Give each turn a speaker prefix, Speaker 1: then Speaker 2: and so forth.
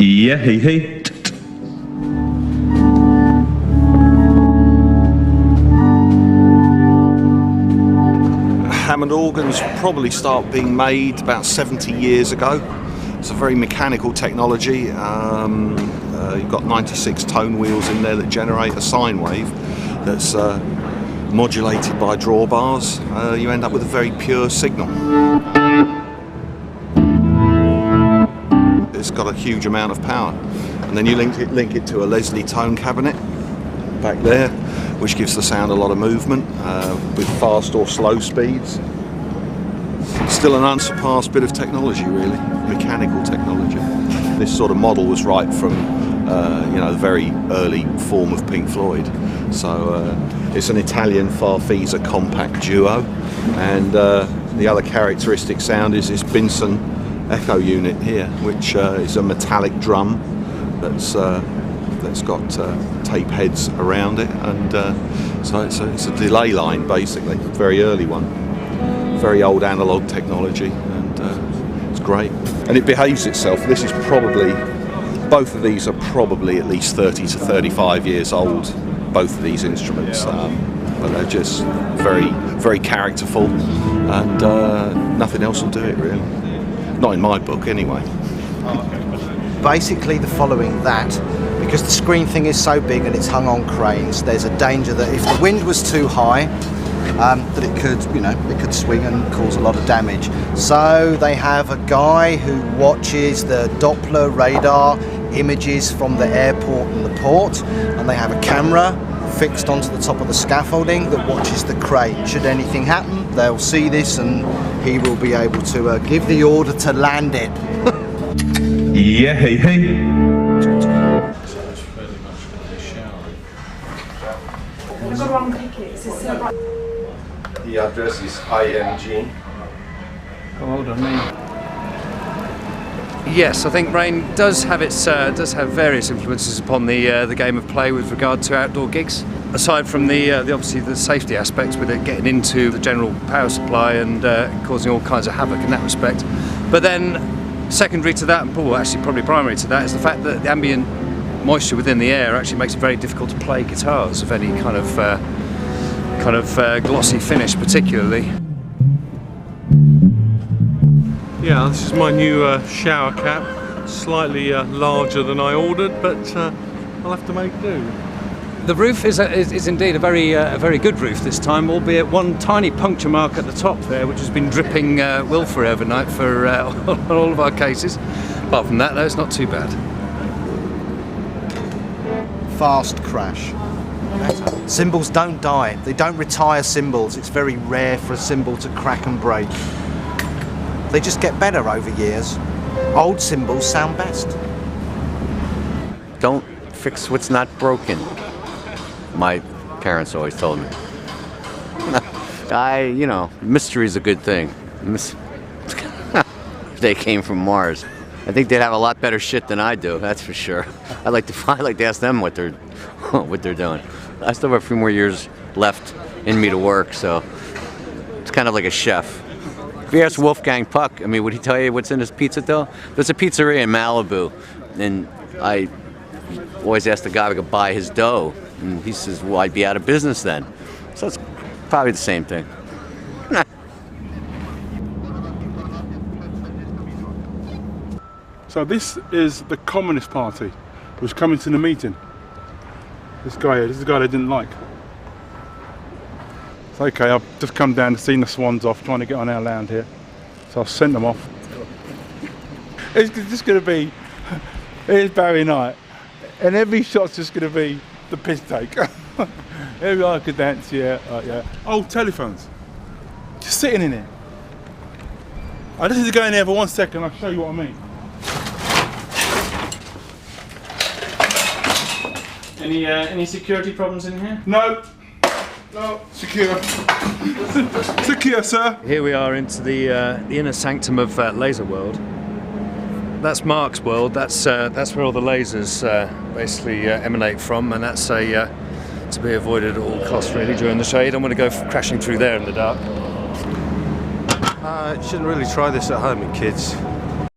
Speaker 1: Yeah, hey.
Speaker 2: Hammond organs probably start being made about 70 years ago. It's a very mechanical technology. You've got 96 tone wheels in there that generate a sine wave that's modulated by drawbars. You end up with a very pure signal. It's got a huge amount of power. And then you link it to a Leslie tone cabinet back there, which gives the sound a lot of movement with fast or slow speeds. Still an unsurpassed bit of technology, really, mechanical technology. This sort of model was right from the very early form of Pink Floyd. So it's an Italian Farfisa compact duo, and the other characteristic sound is this Binson echo unit here, which is a metallic drum that's got tape heads around it, and so it's a delay line basically, very early one, very old analog technology, and it's great, and it behaves itself. This is probably, both of these are probably at least 30 to 35 years old, both of these instruments, but they're just very, very characterful, and nothing else will do it really, not in my book anyway.
Speaker 3: Basically the following that, because the screen thing is so big and it's hung on cranes, there's a danger that if the wind was too high, that it could swing and cause a lot of damage. So they have a guy who watches the Doppler radar images from the airport and the port, and they have a camera fixed onto the top of the scaffolding that watches the crane. Should anything happen, they'll see this and he will be able to give the order to land it.
Speaker 1: Yeah, hey.
Speaker 4: The address is IMG.
Speaker 5: Oh, hold on, me. Yes, I think rain does have various influences upon the game of play with regard to outdoor gigs. Aside from the obviously the safety aspects with it getting into the general power supply and causing all kinds of havoc in that respect, but then secondary to that, and probably primary to that, is the fact that the ambient moisture within the air actually makes it very difficult to play guitars of any kind of glossy finish, particularly.
Speaker 6: Yeah, this is my new shower cap, slightly larger than I ordered, but I'll have to make do.
Speaker 5: The roof is indeed a very good roof this time, albeit one tiny puncture mark at the top there, which has been dripping willfully overnight for all of our cases. Apart from that, though, it's not too bad.
Speaker 3: Fast crash. Cymbals don't die. They don't retire cymbals. It's very rare for a cymbal to crack and break. They just get better over years. Old cymbals sound best.
Speaker 7: Don't fix what's not broken, my parents always told me. Mystery is a good thing. They came from Mars. I think they'd have a lot better shit than I do, that's for sure. I'd like to ask them what they're doing. I still have a few more years left in me to work, so it's kind of like a chef. If you ask Wolfgang Puck, would he tell you what's in his pizza dough? There's a pizzeria in Malibu, and I always ask the guy if I could buy his dough, and he says, well, I'd be out of business then. So it's probably the same thing.
Speaker 6: So this is the Communist Party who's coming to the meeting. This is the guy they didn't like. It's okay, I've just come down to see the swans off, trying to get on our land here. So I've sent them off. It's just going to be, here's Barry Knight, and every shot's just going to be the piss take. Here we are, could dance, yeah. Old telephones, just sitting in here. I just need to go in there for 1 second, I'll show you what I mean.
Speaker 8: Any security problems in here?
Speaker 6: No, secure. Secure, sir.
Speaker 5: Here we are into the inner sanctum of Laser World. That's Mark's world. That's where all the lasers basically emanate from, and that's to be avoided at all costs really during the show. You don't want to go crashing through there in the dark.
Speaker 4: You shouldn't really try this at home with kids.